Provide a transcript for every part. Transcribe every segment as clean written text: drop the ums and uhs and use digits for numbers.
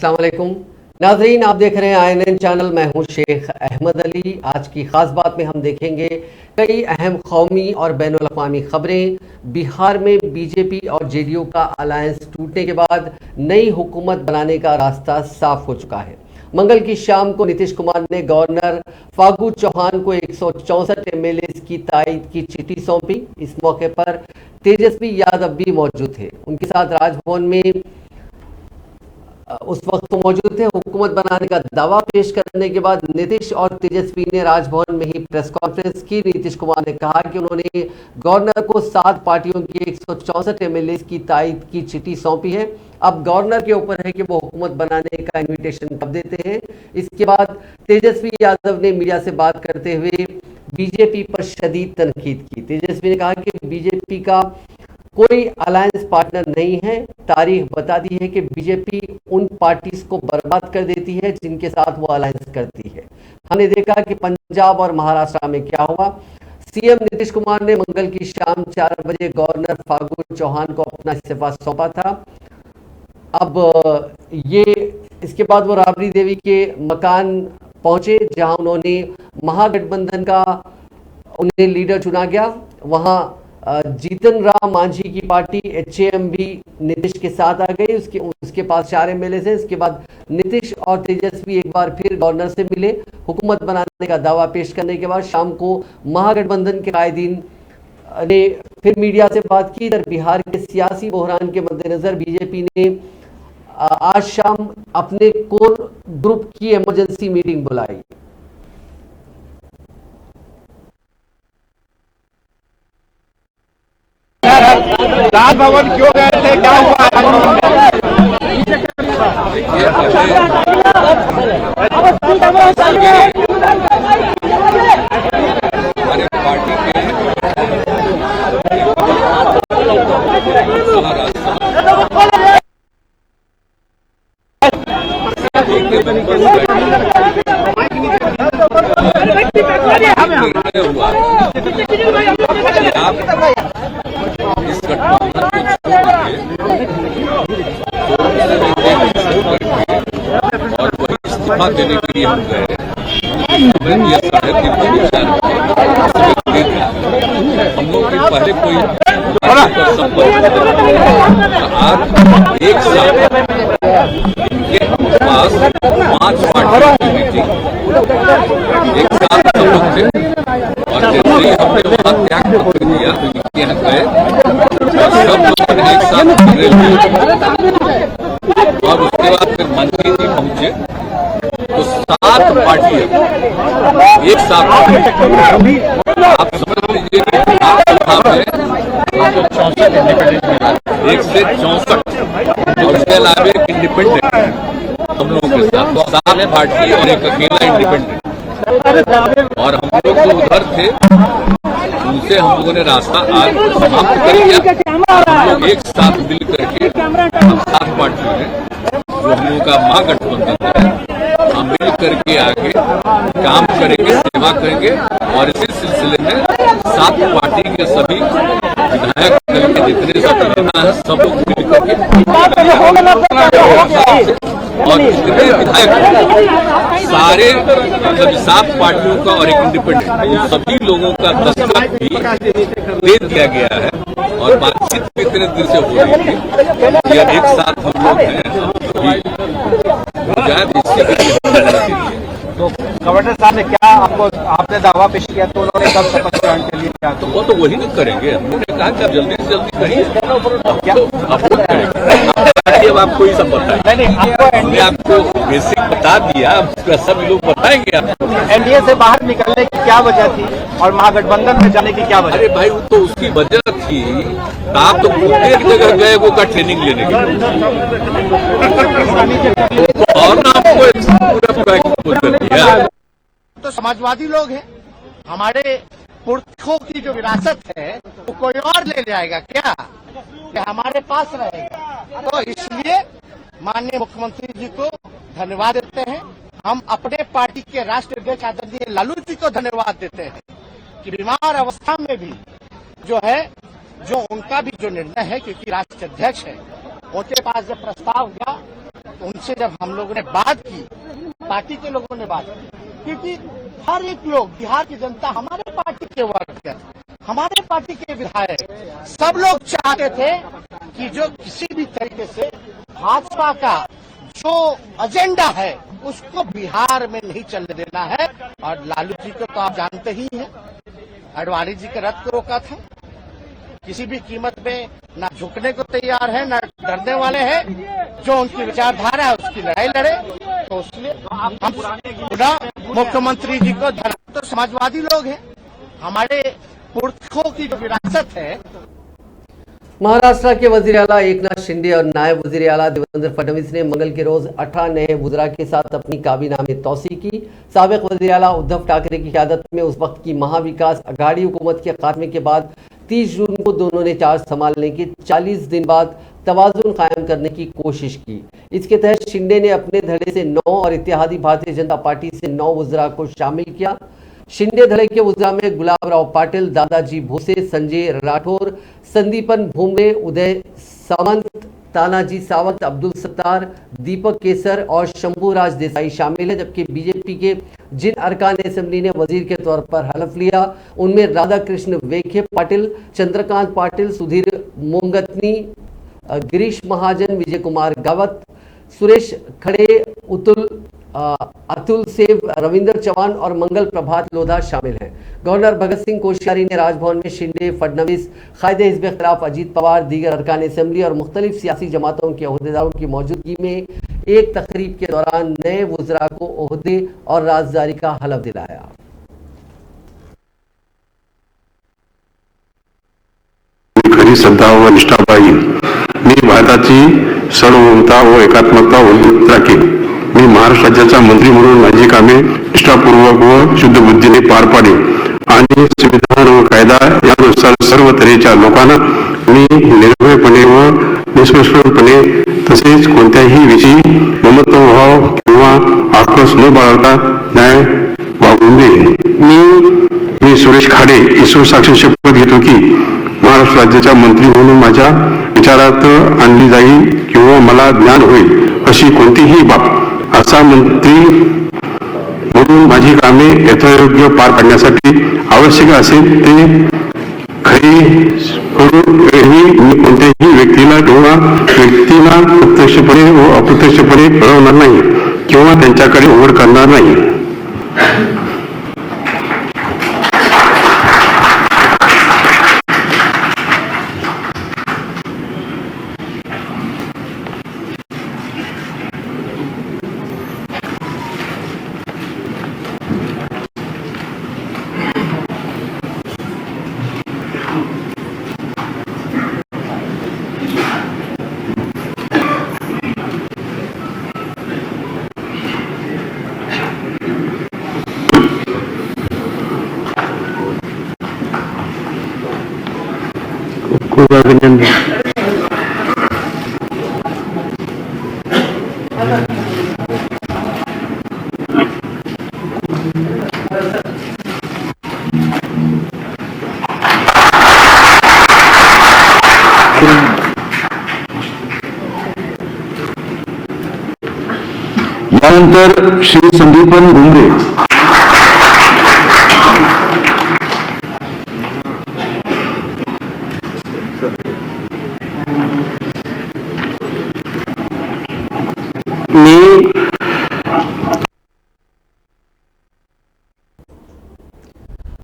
अस्सलाम वालेकुम नाजरीन, आप देख रहे हैं INN चैनल। मैं हूं शेख अहमद अली। आज की खास बात में हम देखेंगे कई अहम कौमी और बैनुल अक़वामी खबरें। बिहार में बीजेपी और JDU का अलायंस टूटने के बाद नई हुकूमत बनाने का रास्ता साफ हो चुका है। मंगल की शाम को नीतीश कुमार ने गवर्नर फागू चौहान को 164 MLA की तायद की चिट्ठी सौंपी। इस मौके पर तेजस्वी यादव भी मौजूद थे। उनके साथ राजभवन में उस वक्त मौजूद थे। हुकूमत बनाने का दावा पेश करने के बाद नीतीश और तेजस्वी ने राजभवन में ही प्रेस कॉन्फ्रेंस की। नीतीश कुमार ने कहा कि उन्होंने गवर्नर को 7 पार्टियों की 164 MLA की तायद की चिट्ठी सौंपी है। अब गवर्नर के ऊपर है कि वो हुकूमत बनाने का इन्विटेशन कब देते हैं। इसके बाद तेजस्वी यादव ने मीडिया से बात करते हुए बीजेपी पर शदीद तनकीद की। तेजस्वी ने कहा कि बीजेपी का कोई अलायंस पार्टनर नहीं है। तारीख बताती है कि बीजेपी उन पार्टीज को बर्बाद कर देती है जिनके साथ वो अलायंस करती है। हमने देखा कि पंजाब और महाराष्ट्र में क्या हुआ। CM नीतीश कुमार ने मंगल की शाम 4 बजे गवर्नर फागू चौहान को अपना इस्तीफा सौंपा था। अब ये इसके बाद वो राबड़ी देवी के मकान पहुंचे, जहां उन्होंने महागठबंधन का उन्हें लीडर चुना गया। वहां जीतन राम मांझी की पार्टी HAM भी नीतीश के साथ आ गई। उसके पास 4 MLA हैं। इसके बाद नीतीश और तेजस्वी एक बार फिर गवर्नर से मिले। हुकूमत बनाने का दावा पेश करने के बाद शाम को महागठबंधन के कायदीन ने फिर मीडिया से बात की। इधर बिहार के सियासी बहरान के मद्देनजर बीजेपी ने आज शाम अपने कोर ग्रुप की इमरजेंसी मीटिंग बुलाई। राजभवन क्यों गए थे, क्या हुआ? हमारे पार्टी के इस गठबंधन और वही इस्तीफा देने के लिए हम गए। हमें यह साढ़े 3 विचार हम लोग भी पहले कोई संपर्क आज एक साल इनके पास 5 पार्टियों की मीटिंग एक साथ सब लोग थे और जैसे ही हमने वहां त्याग पत्र दिया तो इनके यहाँ गए और सब लोगों ने एक साथ और उसके बाद फिर मंत्री जी पहुंचे तो 7 पार्टियां एक साथ आप समझ लीजिए कि एक से 64 और उसके अलावा एक इंडिपेंडेंट हम लोगों के साथ 7 पार्टी और एक अकेला इंडिपेंडेंट और हम लोग जो उधर थे उनसे हम लोगों ने रास्ता आज समाप्त कर दिया। हम लोग एक साथ मिल करके हम 7 पार्टियों ने जो हम लोगों का महागठबंधन है हम मिल करके आगे काम करेंगे, सेवा करेंगे और इसी सिलसिले में 7 पार्टी के सभी विधायक दल के जितने सब नेता है सब लोग मिल करके और जितने विधायक सारे 7 पार्टियों का और एक इंडिपेंडेंट सभी लोगों का दस्तखत भी दे दिया गया है और बातचीत भी इतने दिन से हो रही थी। यह एक साथ हम लोग हैं हो जाए इसके तो गवर्नर साहब ने क्या आपने दावा पेश किया तो उन्होंने कब शपथ ग्रहण के लिए क्या? तो वो तो वही नहीं करेंगे। उन्होंने कहा कि आप जल्दी से जल्दी करिए। क्या आप करेंगे अब आपको ही सब बताएंगे। हमने आपको बेसिक बता दिया, सब लोग बताएंगे आपको। NDA से बाहर निकलने की क्या वजह थी और महागठबंधन में जाने की क्या वजह? अरे भाई वो तो उसकी वजह थी। आप तो एक जगह गए वो का ट्रेनिंग लेने के और ना आपको पूरा कर दिया। तो समाजवादी लोग हैं, हमारे पुरखों की जो विरासत है वो कोई और ले जाएगा क्या? हमारे पास रहेगा। तो इसलिए माननीय मुख्यमंत्री जी को धन्यवाद देते हैं। हम अपने पार्टी के राष्ट्रीय अध्यक्ष आदरणीय लालू जी को धन्यवाद देते हैं कि बीमार अवस्था में भी जो उनका भी जो निर्णय है, क्योंकि राष्ट्रीय अध्यक्ष है, उनके पास जब प्रस्ताव गया तो उनसे जब हम लोगों ने बात की, पार्टी के लोगों ने बात की, क्योंकि हर एक लोग, बिहार की जनता हमारे पार्टी के वर्कर, हमारे पार्टी के विधायक, सब लोग चाहते थे कि जो किसी भी तरीके से भाजपा का जो एजेंडा है उसको बिहार में नहीं चलने देना है। और लालू जी को तो आप जानते ही हैं, आडवाणी जी के रथ को रोका था, किसी भी कीमत में ना झुकने को तैयार है, ना डरने वाले हैं, जो उनकी विचारधारा है उसकी लड़ाई लड़े। तो इसलिए हम पुनः मुख्यमंत्री जी को तो समाजवादी लोग हैं, हमारे पुरखों की जो विरासत है। महाराष्ट्र के वजीर आला एकनाथ शिंदे और नायब वजीर आला देवेंद्र फडणवीस ने मंगल के रोज 18 नए वुज़रा के साथ अपनी काबीना में तौसीक की। साबिक वजीर आला उद्धव ठाकरे की क़यादत में उस वक्त की महाविकास अघाड़ी हुकूमत के खात्मे के बाद 30 जून को दोनों ने चार्ज संभालने के 40 दिन बाद तवाज़ुन कायम करने की कोशिश की। इसके तहत शिंदे ने अपने धड़े से 9 और इत्तेहादी भारतीय जनता पार्टी से 9 वुज़रा को शामिल किया। शिंदे धड़े के वुज़रा में गुलाबराव पाटिल, दादाजी भोसे, संजय राठौर, संदीपन भुमरे, उदय सामंत, तानाजी सावंत, अब्दुल सत्तार, दीपक केसर और शंभूराज देसाई शामिल है। जबकि बीजेपी के जिन अरकान असेंबली ने वजीर के तौर पर हलफ लिया उनमें राधाकृष्ण वेखे पाटिल, चंद्रकांत पाटिल, सुधीर मोंगतनी, गिरीश महाजन, विजय कुमार गावत, सुरेश खड़े, अतुल सेव, रविंद्र चौहान और मंगल प्रभात लोधा शामिल हैं। गवर्नर भगत सिंह कोश्यारी ने राजभवन में शिंदे, फडणवीस, कायदे हिज़्ब इख्तिलाफ अजीत पवार, दीगर अरकान असेंबली और मुख्तलिफ सियासी जमातों के अहदेदारों की मौजूदगी में एक तकरीब के दौरान नए वुज़रा को ओहदे और राजदारी का हलफ दिलाया। खरी श्रद्धा व निष्ठाबाई मी भारताची सार्वभौमता व एकात्मकता उल्लेख राखीन। मी महाराष्ट्र राज्याचा मंत्री म्हणून माझी कामे निष्ठापूर्वक व शुद्ध बुद्धीने पार पाडेन आणि संविधान व कायदा यानुसार सर्व तऱ्हेच्या लोकांना मी निर्भयपणे व निष्पक्षपणे तसेच कोणत्याही विषयी ममत्वभाव किंवा आक्रोश न बाळगता न्याय वागवून देईन। मी सुरेश खाडे ईश्वर साक्षी शपथ घेतो की महाराष्ट्र राज्याच्या मंत्री म्हणून माझ्या विचारात आणली जाईल किंवा मला ज्ञान होईल अशी कोणतीही बाब असा मंत्री म्हणून माझी कामे यथायोग्य पार पाडण्यासाठी आवश्यक असेल ते खरी करून मी कोणत्याही व्यक्तीला प्रत्यक्षपणे व अप्रत्यक्षपणे कळवणार नाही किंवा त्यांच्याकडे ओढ करणार नाही। खूप अभिनंदन। यानंतर श्री संदीपन भुमरे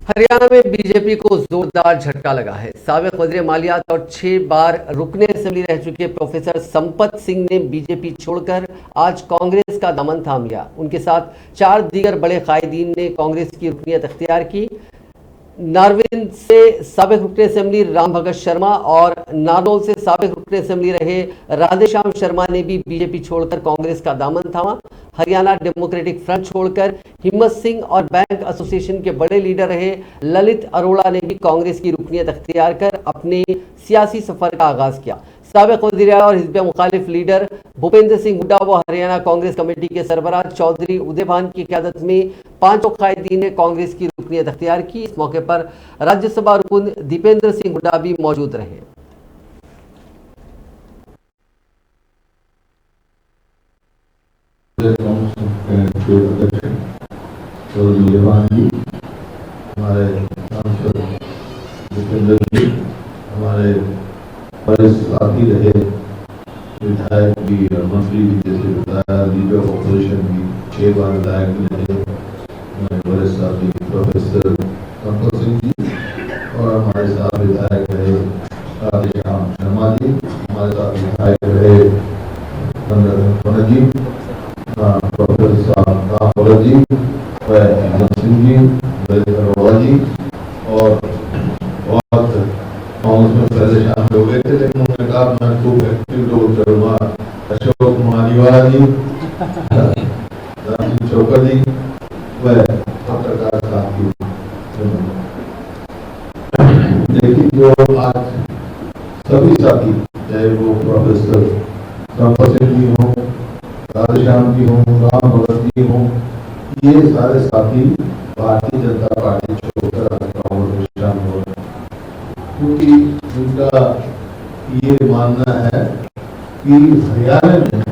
हरियाणा में बीजेपी को जोरदार झटका लगा है। साबिक वज़ीर मालियात और 6 बार रुकने असेंबली रह चुके प्रोफेसर संपत सिंह ने बीजेपी छोड़कर आज कांग्रेस का दामन थाम लिया। उनके साथ 4 दीगर बड़े कायदीन ने कांग्रेस की रुकनियत अख्तियार की। नारविंद से साबिक रुकने असेंबली राम भगत शर्मा और नारनौल से साबिक रुकने असेंबली रहे राधेश्याम शर्मा ने भी बीजेपी छोड़कर कांग्रेस का दामन थामा। हरियाणा डेमोक्रेटिक फ्रंट छोड़कर हिम्मत सिंह और बैंक एसोसिएशन के बड़े लीडर रहे ललित अरोड़ा ने भी कांग्रेस की रुकनियत अख्तियार कर अपने सियासी सफर का आगाज किया। साबिक वज़ीर आला और हिज़्ब मुखालिफ लीडर भूपेंद्र सिंह हुड्डा व हरियाणा कांग्रेस कमेटी के सरबराह चौधरी उदय भान की क़यादत में 5 कायदीन ने कांग्रेस की रुकनियत अख्तियार की। इस मौके पर राज्यसभा रुकन दीपेंद्र सिंह हुड्डा भी मौजूद रहे। सूर्यमान जी, हमारे सांसद जितेंद्र जी, हमारे वरिष्ठ साथी रहे विधायक भी और मंत्री भी, जैसे बताया लीडर ऑफ ऑपोजिशन भी 6 बार विधायक भी रहे, हमारे वरिष्ठ साथी प्रोफेसर कंपल सिंह जी, और हमारे साथ विधायक रहे राधेश्याम शर्मा जी, हमारे साथ विधायक रहे पंडित जी, प्रोफेसर राम भगत जी, हेमंत सिंह जी, अरोड़ा जी, और बहुत कांग्रेस में पहले शामिल हो गए थे, लेकिन उन्होंने कहा मैं खूब एक्टिव रोल करूंगा। अशोक मालीवाला जी, राम चोकर जी, वह पत्रकार साथी। देखिए जो आज सभी साथी, चाहे वो प्रोफेसर कंपल सिंह जी हों, राधेश्याम जी हों, राम भगत जी हों, ये सारे साथी भारतीय जनता पार्टी छोड़कर कांग्रेस में शामिल हो रहे हैं, क्योंकि उनका ये मानना है कि हरियाणा में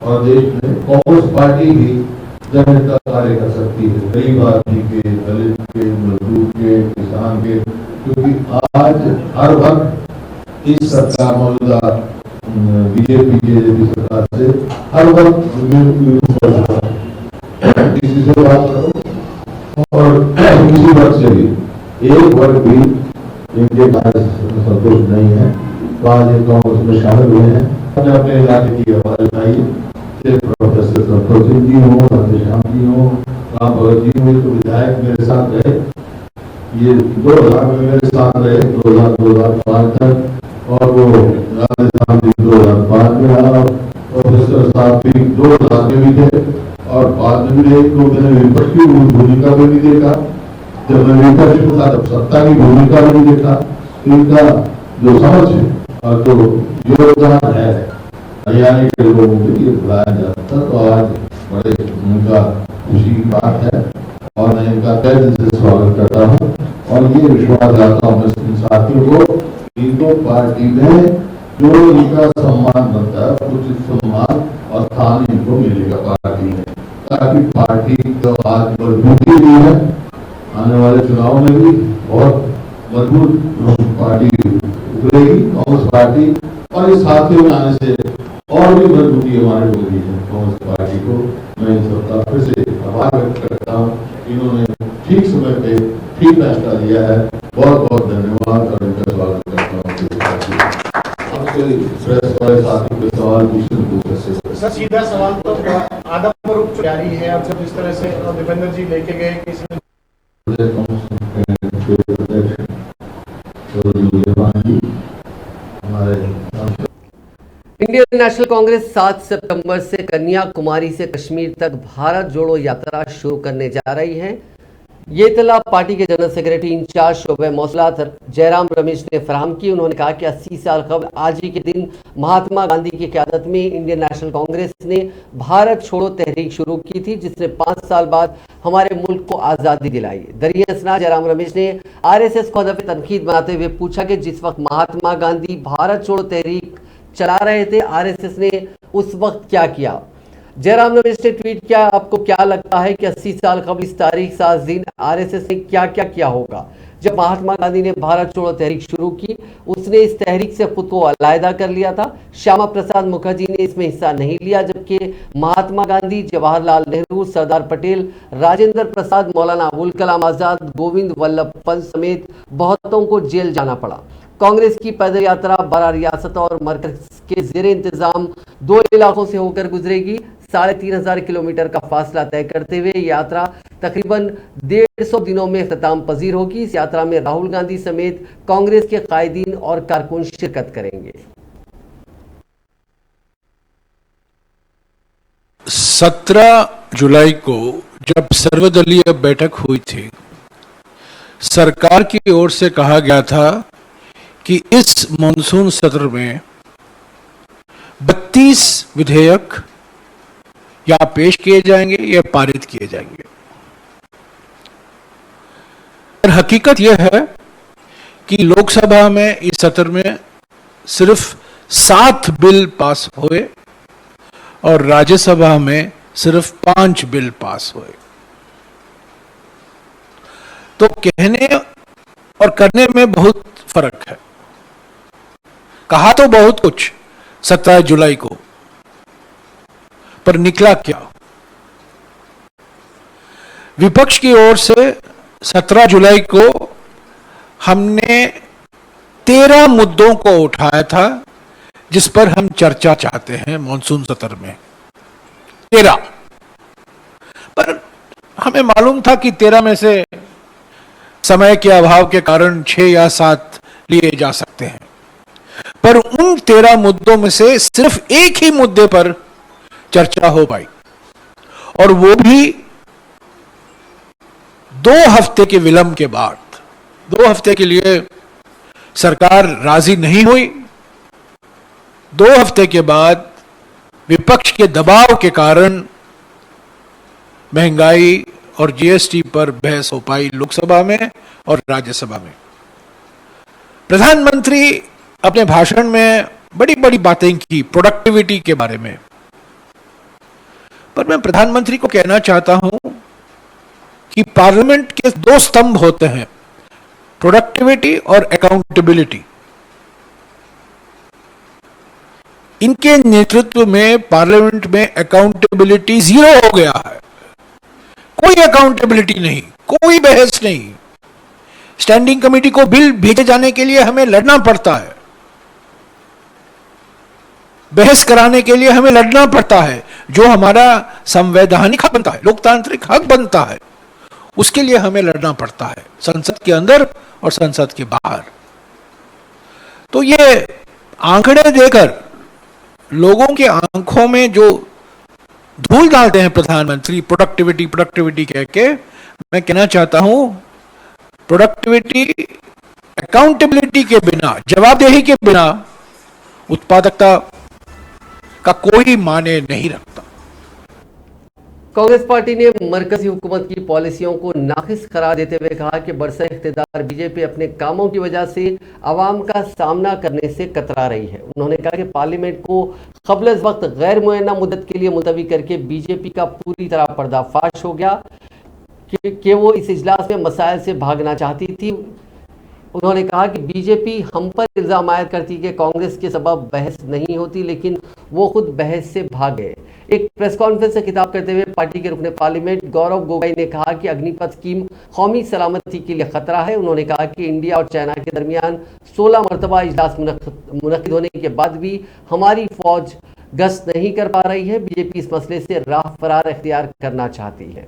और देश में कांग्रेस पार्टी भी जनहित का कार्य कर सकती है, गरीब आदमी के, दलित के, मजदूर के, किसान के, क्योंकि आज हर वक्त इस सरकार मौजूदा बीजेपी सरकार से हर वक्त किसी से बात करो और किसी वर्ग से भी एक वर्ग भी इनके कार्य संतुष्ट नहीं है, तो आज ये कांग्रेस में शामिल हुए हैं। अपने अपने इलाके की आवाज उठाइए, प्रोफेसर कंपल सिंह जी हो, राधेश्याम जी हो, राम भगत जी हो, तो विधायक मेरे साथ रहे, ये 2000 में मेरे साथ रहे 2005 तक, और वो राधेश्याम जी 2005 में रहा, प्रोफेसर साहब भी 2000 में भी थे और बाद में भी रहे, तो मैंने विपक्ष की भूमिका में भी देखा, जब मैं विपक्ष में था तब सत्ता की भूमिका में भी देखा। इनका जो समझ है और जो योगदान है हरियाणा के लोगों के लिए बुलाया जाता, तो आज बड़े उनका खुशी की बात है और मैं इनका तहे दिल से स्वागत करता हूँ और ये विश्वास दिलाता हूँ इन साथियों को, इनको पार्टी में जो इनका सम्मान बनता है उचित सम्मान और स्थान इनको मिलेगा पार्टी में, ताकि पार्टी तो आज मजबूती भी है, आने वाले चुनाव में भी बहुत मजबूत पार्टी उभरेगी कांग्रेस पार्टी, और इस साथियों में आने से और भी मजबूती हमारे को मिली है कांग्रेस पार्टी को। मैं इन सबका फिर से आभार व्यक्त करता हूँ, इन्होंने ठीक समय पे ठीक फैसला लिया है, बहुत बहुत धन्यवाद और इनका स्वागत करता हूँ। प्रेस वाले साथियों के सवाल सर, सीधा सवाल तो आदम रूप जारी है, अब जब इस तरह से दीपेंद्र जी लेके गए किसी इंडियन नेशनल कांग्रेस 7 सितंबर से कन्याकुमारी से कश्मीर तक भारत जोड़ो यात्रा शुरू करने जा रही है। ये इतला पार्टी के जनरल सेक्रेटरी इंचार्ज शोबे मौसलात जयराम रमेश ने फराहम की। उन्होंने कहा कि 80 साल कबल आज ही के दिन महात्मा गांधी की क़यादत में इंडियन नेशनल कांग्रेस ने भारत छोड़ो तहरीक शुरू की थी, जिसने 5 साल बाद हमारे मुल्क को आज़ादी दिलाई। दरिया असना जयराम रमेश ने RSS को हदफ तनकीद बनाते हुए पूछा कि जिस वक्त महात्मा गांधी भारत छोड़ो तहरीक चला रहे थे, RSS ने उस वक्त क्या किया। जयराम रमेश ने ट्वीट किया, आपको क्या लगता है कि 80 साल कबल इस तारीख 7 दिन RSS ने क्या क्या किया होगा। जब महात्मा गांधी ने भारत छोड़ो तहरीक शुरू की, उसने इस तहरीक से खुद को अलहदा कर लिया था। श्यामा प्रसाद मुखर्जी ने इसमें हिस्सा नहीं लिया, जबकि महात्मा गांधी, जवाहरलाल नेहरू, सरदार पटेल, राजेंद्र प्रसाद, मौलाना अबुल कलाम आजाद, गोविंद वल्लभ पंत समेत बहुतों को जेल जाना पड़ा। कांग्रेस की पैदल यात्रा 12 रियासतों और मरकज के जेरे इंतजाम 2 इलाकों से होकर गुजरेगी। 3500 किलोमीटर का फासला तय करते हुए यात्रा तकरीबन 150 दिनों में इख्तिताम पजीर होगी। इस यात्रा में राहुल गांधी समेत कांग्रेस के कायदीन और कारकुन शिरकत करेंगे। 17 जुलाई को जब सर्वदलीय बैठक हुई थी, सरकार की ओर से कहा गया था कि इस मॉनसून सत्र में 32 विधेयक या पेश किए जाएंगे या पारित किए जाएंगे। और हकीकत यह है कि लोकसभा में इस सत्र में सिर्फ 7 बिल पास हुए और राज्यसभा में सिर्फ 5 बिल पास हुए। तो कहने और करने में बहुत फर्क है। कहा तो बहुत कुछ 17 जुलाई को, पर निकला क्या? विपक्ष की ओर से 17 जुलाई को हमने 13 मुद्दों को उठाया था जिस पर हम चर्चा चाहते हैं मॉनसून सत्र में। 13, पर हमें मालूम था कि 13 में से समय के अभाव के कारण 6 या 7 लिए जा सकते हैं, पर उन 13 मुद्दों में से सिर्फ एक ही मुद्दे पर चर्चा हो पाई, और वो भी 2 हफ्ते के विलंब के बाद। 2 हफ्ते के लिए सरकार राजी नहीं हुई। 2 हफ्ते के बाद विपक्ष के दबाव के कारण महंगाई और जीएसटी पर बहस हो पाई लोकसभा में और राज्यसभा में। प्रधानमंत्री अपने भाषण में बड़ी बड़ी बातें की प्रोडक्टिविटी के बारे में, पर मैं प्रधानमंत्री को कहना चाहता हूं कि पार्लियामेंट के 2 स्तंभ होते हैं, प्रोडक्टिविटी और अकाउंटेबिलिटी। इनके नेतृत्व में पार्लियामेंट में अकाउंटेबिलिटी 0 हो गया है। कोई अकाउंटेबिलिटी नहीं, कोई बहस नहीं। स्टैंडिंग कमेटी को बिल भेजे जाने के लिए हमें लड़ना पड़ता है, बहस कराने के लिए हमें लड़ना पड़ता है, जो हमारा संवैधानिक हक बनता है, लोकतांत्रिक हक बनता है, उसके लिए हमें लड़ना पड़ता है, संसद के अंदर और संसद के बाहर। तो ये आंकड़े देकर लोगों की आंखों में जो धूल डालते हैं प्रधानमंत्री, प्रोडक्टिविटी प्रोडक्टिविटी कह के, मैं कहना चाहता हूं प्रोडक्टिविटी अकाउंटेबिलिटी के बिना, जवाबदेही के बिना उत्पादकता का कोई माने नहीं रखता। कांग्रेस पार्टी ने मरकजी हुकूमत की पॉलिसियों को नाक़िस करार देते हुए कहा कि बरसर इख्तिदार बीजेपी अपने कामों की वजह से आवाम का सामना करने से कतरा रही है। उन्होंने कहा कि पार्लियामेंट को क़ब्ल अज़ वक्त गैर मुअय्यना मुद्दत के लिए मुलतवी करके बीजेपी का पूरी तरह पर्दाफाश हो गया कि वो इस इजलास में मसाइल से भागना चाहती थी। उन्होंने कहा कि बीजेपी हम पर इल्ज़ाम आयद करती कि कांग्रेस के सबब बहस नहीं होती, लेकिन वो खुद बहस से भागे। एक प्रेस कॉन्फ्रेंस से खिताब करते हुए पार्टी के रुकने पार्लियामेंट गौरव गोगोई ने कहा कि अग्निपथ स्कीम कौमी सलामती के लिए खतरा है। उन्होंने कहा कि इंडिया और चाइना के दरमियान 16 मरतबा इजलास मुनक़िद होने के बाद भी हमारी फौज गश्त नहीं कर पा रही है। बीजेपी इस मसले से राह फरार इख्तियार करना चाहती है।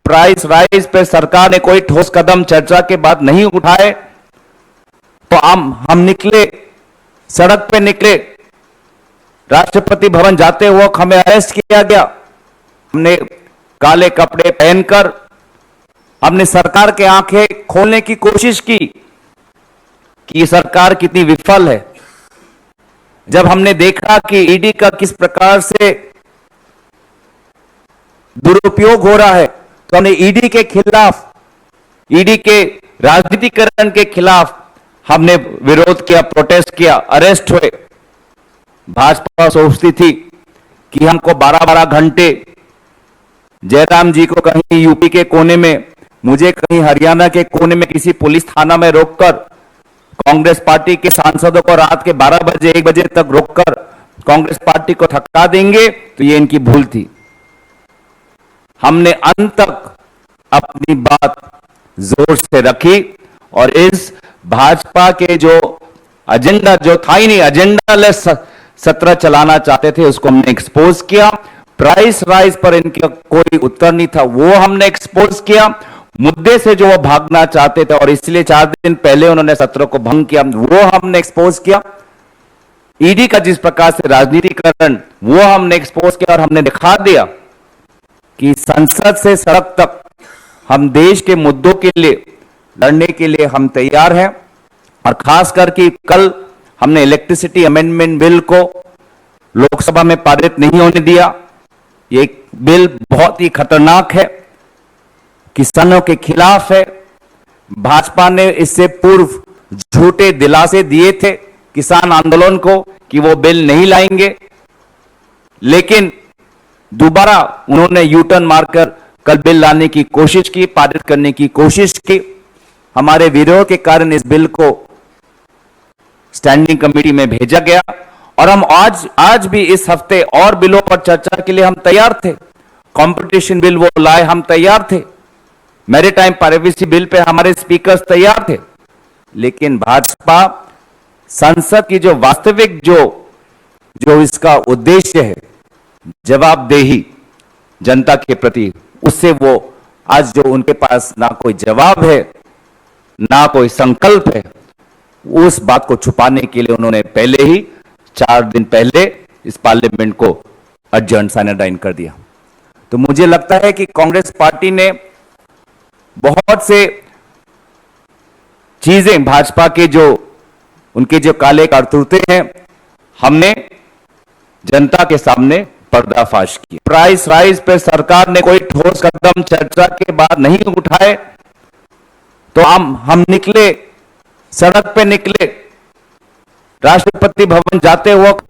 प्राइस राइज पे सरकार ने कोई ठोस कदम चर्चा के बाद नहीं उठाए तो हम निकले, सड़क पे निकले। राष्ट्रपति भवन जाते हुए हमें अरेस्ट किया गया। हमने काले कपड़े पहनकर हमने सरकार के आंखें खोलने की कोशिश की कि ये सरकार कितनी विफल है। जब हमने देखा कि ईडी का किस प्रकार से दुरुपयोग हो रहा है, तो हमने ईडी के खिलाफ, ईडी के राजनीतिकरण के खिलाफ हमने विरोध किया, प्रोटेस्ट किया, अरेस्ट हुए। भाजपा सोचती थी कि हमको 12-12 घंटे, जयराम जी को कहीं यूपी के कोने में, मुझे कहीं हरियाणा के कोने में किसी पुलिस थाना में रोककर, कांग्रेस पार्टी के सांसदों को रात के 12 बजे 1 बजे तक रोककर कांग्रेस पार्टी को थका देंगे, तो ये इनकी भूल थी। हमने अंत तक अपनी बात जोर से रखी और इस भाजपा के जो एजेंडा, जो था ही नहीं, एजेंडालेस सत्र चलाना चाहते थे, उसको हमने एक्सपोज किया। प्राइस राइज पर इनका कोई उत्तर नहीं था, वो हमने एक्सपोज किया। मुद्दे से जो वो भागना चाहते थे और इसलिए 4 दिन पहले उन्होंने सत्र को भंग किया, वो हमने एक्सपोज किया। ईडी का जिस प्रकार से राजनीतिकरण, वो हमने एक्सपोज किया और हमने दिखा दिया कि संसद से सड़क तक हम देश के मुद्दों के लिए लड़ने के लिए हम तैयार हैं। और खास करके कल हमने इलेक्ट्रिसिटी अमेंडमेंट बिल को लोकसभा में पारित नहीं होने दिया। ये बिल बहुत ही खतरनाक है, किसानों के खिलाफ है। भाजपा ने इससे पूर्व झूठे दिलासे दिए थे किसान आंदोलन को कि वो बिल नहीं लाएंगे, लेकिन दोबारा उन्होंने यू टर्न मारकर कल बिल लाने की कोशिश की, पारित करने की कोशिश की। हमारे विरोध के कारण इस बिल को स्टैंडिंग कमेटी में भेजा गया और हम आज भी इस हफ्ते और बिलों पर चर्चा के लिए हम तैयार थे। कंपटीशन बिल वो लाए, हम तैयार थे। मैरीटाइम प्राइवेसी बिल पे हमारे स्पीकर्स तैयार थे। लेकिन भाजपा संसद की जो वास्तविक जो इसका उद्देश्य है, जवाबदेही जनता के प्रति, उससे वो आज जो उनके पास ना कोई जवाब है ना कोई संकल्प है, उस बात को छुपाने के लिए उन्होंने पहले ही 4 दिन पहले इस पार्लियामेंट को अडजर्न साइनाडाइन कर दिया। तो मुझे लगता है कि कांग्रेस पार्टी ने बहुत से चीजें, भाजपा के जो उनके जो काले करतूते हैं, हमने जनता के सामने पर्दाफाश किया। प्राइस राइज पे सरकार ने कोई ठोस कदम चर्चा के बाद नहीं उठाए तो हम निकले, सड़क पे निकले, राष्ट्रपति भवन जाते वक्त।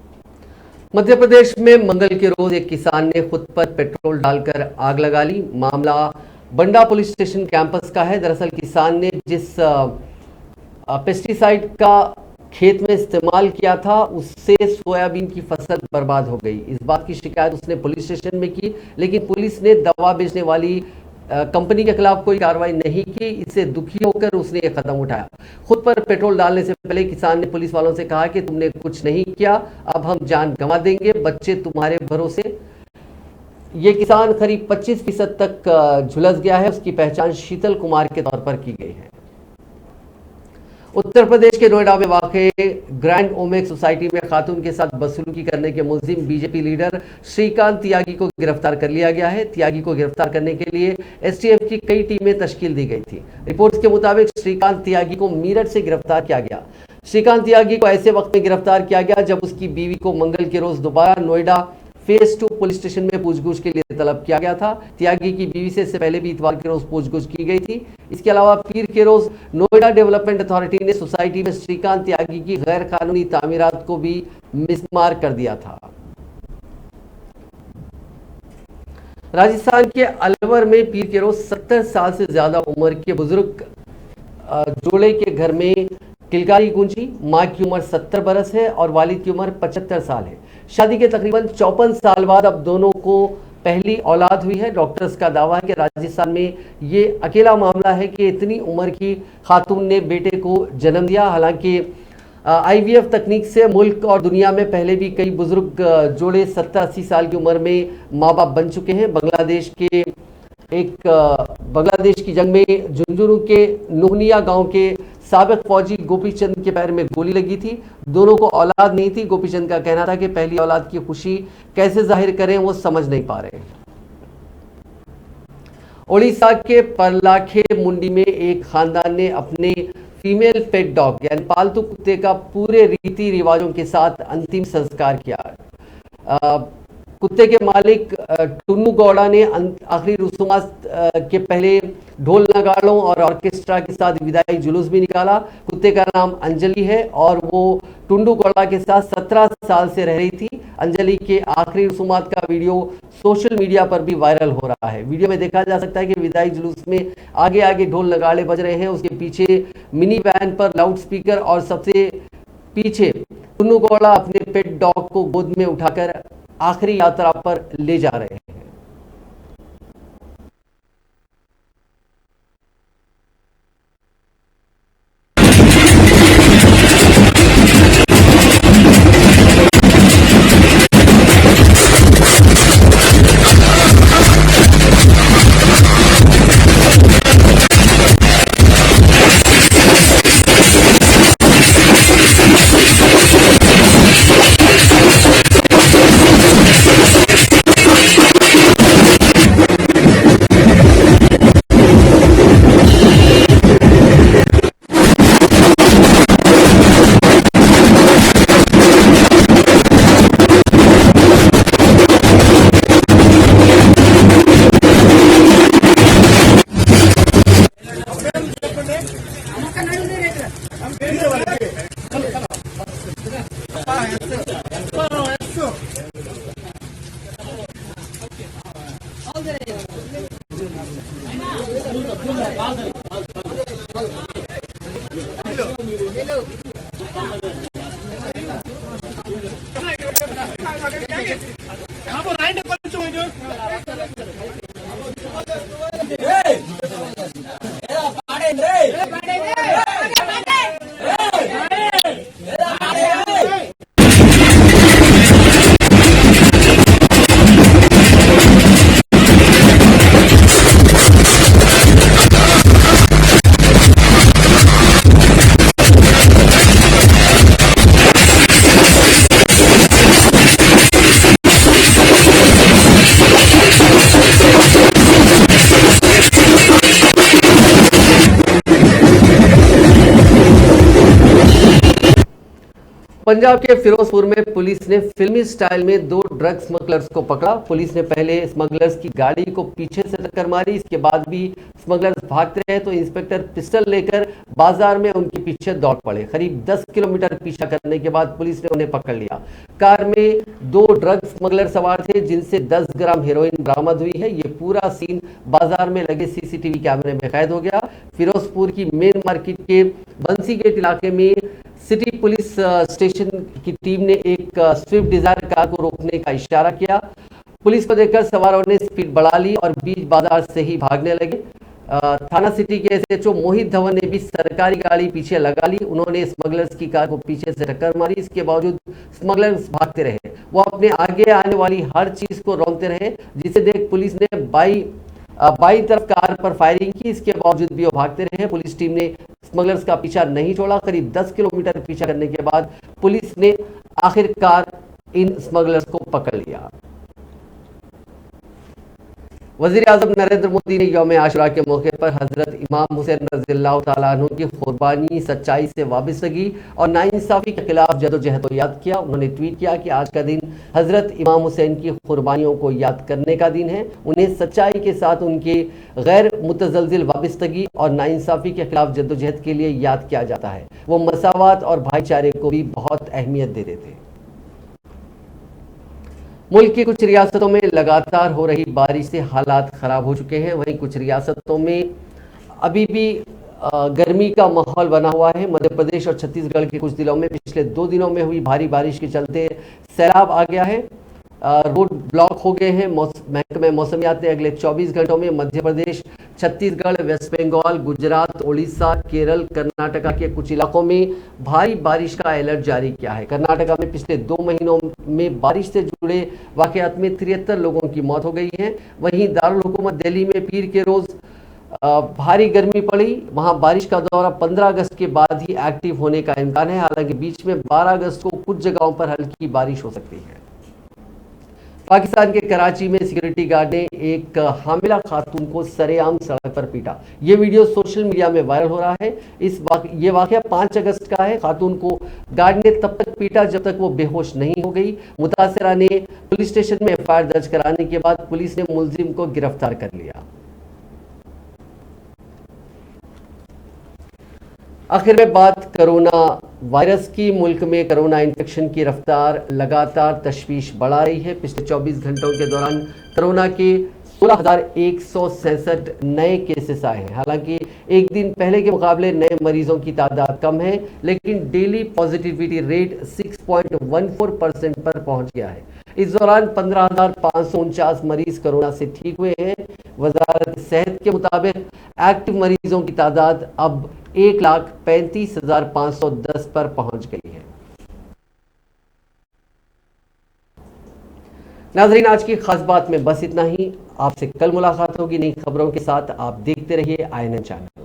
मध्य प्रदेश में मंगल के रोज एक किसान ने खुद पर पेट्रोल डालकर आग लगा ली। मामला बंडा पुलिस स्टेशन कैंपस का है। दरअसल किसान ने जिस पेस्टिसाइड का खेत में इस्तेमाल किया था, उससे सोयाबीन की फसल बर्बाद हो गई। इस बात की शिकायत उसने पुलिस स्टेशन में की, लेकिन पुलिस ने दवा बेचने वाली कंपनी के खिलाफ कोई कार्रवाई नहीं की। इससे दुखी होकर उसने ये कदम उठाया। खुद पर पेट्रोल डालने से पहले किसान ने पुलिस वालों से कहा कि तुमने कुछ नहीं किया, अब हम जान गंवा देंगे, बच्चे तुम्हारे भरोसे। ये किसान करीब 25% तक झुलस गया है। उसकी पहचान शीतल कुमार के तौर पर की गई है। उत्तर प्रदेश के नोएडा में वाक़े ग्रैंड ओमेक सोसाइटी में खातून के साथ बदसलूकी करने के मुलजिम बीजेपी लीडर श्रीकांत त्यागी को गिरफ्तार कर लिया गया है। त्यागी को गिरफ्तार करने के लिए एसटीएफ की कई टीमें तश्कील दी गई थी। रिपोर्ट्स के मुताबिक श्रीकांत त्यागी को मीरठ से गिरफ्तार किया गया। श्रीकांत त्यागी को ऐसे वक्त में गिरफ्तार किया गया जब उसकी बीवी को मंगल के रोज दोबारा नोएडा फेज 2 पुलिस स्टेशन में पूछगछ के लिए तलब किया गया था। त्यागी की बीवी से इससे पहले भी इतवार के रोज पूछगछ की गई थी। इसके अलावा पीर के रोज नोएडा डेवलपमेंट अथॉरिटी ने सोसाइटी में श्रीकांत त्यागी की गैर कानूनी तामीरात को भी मिसमार कर दिया था। राजस्थान के अलवर में पीर के रोज 70 साल से ज्यादा उम्र के बुजुर्ग जोड़े के घर में किलकारी गूंजी। मां की उम्र 70 बरस है और वालिद की उम्र 75 साल है। शादी के तकरीबन 54 साल बाद अब दोनों को पहली औलाद हुई है। डॉक्टर्स का दावा है कि राजस्थान में ये अकेला मामला है कि इतनी उम्र की खातून ने बेटे को जन्म दिया। हालांकि आईवीएफ तकनीक से मुल्क और दुनिया में पहले भी कई बुजुर्ग जोड़े 70-80 साल की उम्र में माँ बाप बन चुके हैं। बांग्लादेश की जंग में झुंझुनू के नोहनिया गांव के साबिक फौजी गोपीचंद के पैर में गोली लगी थी। दोनों को औलाद नहीं थी। गोपीचंद का कहना था कि पहली औलाद की खुशी कैसे जाहिर करें वो समझ नहीं पा रहे। ओडिशा के परलाखे मुंडी में एक खानदान ने अपने फीमेल पेट डॉग यानी पालतू कुत्ते का पूरे रीति रिवाजों के साथ अंतिम संस्कार किया। कुत्ते के मालिक टुन्नू गौड़ा ने आखिरी रसूमात के पहले ढोल नगाड़ों और ऑर्केस्ट्रा के साथ विदाई जुलूस भी निकाला। कुत्ते का नाम अंजलि है और वो टुन्नू गौड़ा के साथ 17 साल से रह रही थी। अंजलि के आखिरी रसूमात का वीडियो सोशल मीडिया पर भी वायरल हो रहा है। वीडियो में देखा जा सकता है कि विदाई जुलूस में आगे आगे ढोल नगाड़े बज रहे हैं, उसके पीछे मिनी वैन पर लाउड स्पीकर और सबसे पीछे टुन्नू गौड़ा अपने पेट डॉग को गोद में उठाकर आखिरी यात्रा पर ले जा रहे हैं। पंजाब के फिरोजपुर में पुलिस ने फिल्मी स्टाइल में 2 ड्रग स्मगलर्स को पकड़ा। पुलिस ने पहले स्मगलर्स की गाड़ी को पीछे से टक्कर मारी। इसके बाद भी स्मगलर्स भागते रहे तो इंस्पेक्टर पिस्टल लेकर बाजार में उनके पीछे दौड़ पड़े। करीब 10 किलोमीटर पीछा करने के बाद पुलिस ने उन्हें पकड़ लिया। कार में 2 ड्रग स्मगलर सवार थे जिनसे 10 ग्राम हेरोइन बरामद हुई है। ये पूरा सीन बाजार में लगे सीसीटीवी कैमरे में कैद हो गया। फिरोजपुर की मेन मार्केट के बंसी गेट इलाके में सिटी पुलिस स्टेशन की टीम ने एक स्विफ्ट डिजायर कार को रोकने का इशारा किया। पुलिस को देखकर सवारों ने स्पीड बढ़ा ली और बीच बाजार से ही भागने लगे। थाना सिटी के एसएचओ मोहित धवन ने भी सरकारी गाड़ी पीछे लगा ली। उन्होंने स्मगलर्स की कार को पीछे से टक्कर मारी। इसके बावजूद स्मगलर्स भागते रहे। वो अपने आगे आने वाली हर चीज को रोकते रहे, जिसे देख पुलिस ने बाई तरफ कार पर फायरिंग की। इसके बावजूद भी वो भागते रहे। पुलिस टीम ने स्मगलर्स का पीछा नहीं छोड़ा। करीब 10 किलोमीटर पीछा करने के बाद पुलिस ने आखिरकार इन स्मगलर्स को पकड़ लिया। वजीर आजम नरेंद्र मोदी ने यौम आशुरा के मौके पर हजरत इमाम हुसैन रज़ियल्लाहु तआला अन्हु की कुर्बानी, सच्चाई से वाबस्तगी और नाइंसाफी के खिलाफ जदोजहद को याद किया। उन्होंने ट्वीट किया कि आज का दिन हजरत इमाम हुसैन की कुर्बानियों को याद करने का दिन है। उन्हें सच्चाई के साथ उनके गैर मुतज़लज़िल वाबस्तगी और नाइंसाफी के खिलाफ जदोजहद के लिए याद किया जाता है। वो मसावात और भाईचारे को भी बहुत अहमियत देते थे। मुल्क की कुछ रियासतों में लगातार हो रही बारिश से हालात खराब हो चुके हैं। वहीं कुछ रियासतों में अभी भी गर्मी का माहौल बना हुआ है। मध्य प्रदेश और छत्तीसगढ़ के कुछ जिलों में पिछले 2 दिनों में हुई भारी बारिश के चलते सैलाब आ गया है। रोड ब्लॉक हो गए हैं। महकमे मौसमियात ने अगले 24 घंटों में मध्य प्रदेश, छत्तीसगढ़, वेस्ट बंगाल, गुजरात, उड़ीसा, केरल, कर्नाटका के कुछ इलाकों में भारी बारिश का अलर्ट जारी किया है। कर्नाटका में पिछले 2 महीनों में बारिश से जुड़े वाकयात में 73 लोगों की मौत हो गई है। वहीं दारुल हुकूमत दिल्ली में पीर के रोज भारी गर्मी पड़ी। वहां बारिश का दौरा 15 अगस्त के बाद ही एक्टिव होने का इम्कान है। हालांकि बीच में 12 अगस्त को कुछ जगहों पर हल्की बारिश हो सकती है। पाकिस्तान के कराची में सिक्योरिटी गार्ड ने एक हामिला खातून को सरेआम सड़क पर पीटा। ये वीडियो सोशल मीडिया में वायरल हो रहा है। ये वाकया 5 अगस्त का है। खातून को गार्ड ने तब तक पीटा जब तक वो बेहोश नहीं हो गई। मुतासिरा ने पुलिस स्टेशन में एफआईआर दर्ज कराने के बाद पुलिस ने मुलजिम को गिरफ्तार कर लिया। आखिर में बात कोरोना वायरस की। मुल्क में कोरोना इन्फेक्शन की रफ्तार लगातार तशवीश बढ़ा रही है। पिछले 24 घंटों के दौरान कोरोना के 16,167 नए केसेस आए हैं। हालांकि एक दिन पहले के मुकाबले नए मरीजों की तादाद कम है, लेकिन डेली पॉजिटिविटी रेट 6.14% पर पहुंच गया है। इस दौरान 15,549 मरीज कोरोना से ठीक हुए हैं। वजारत सेहत के मुताबिक एक्टिव मरीजों की तादाद अब 1,35,510 पर पहुंच गई है। नाज़रीन, आज की खास बात में बस इतना ही। आपसे कल मुलाकात होगी नई खबरों के साथ। आप देखते रहिए INN चैनल।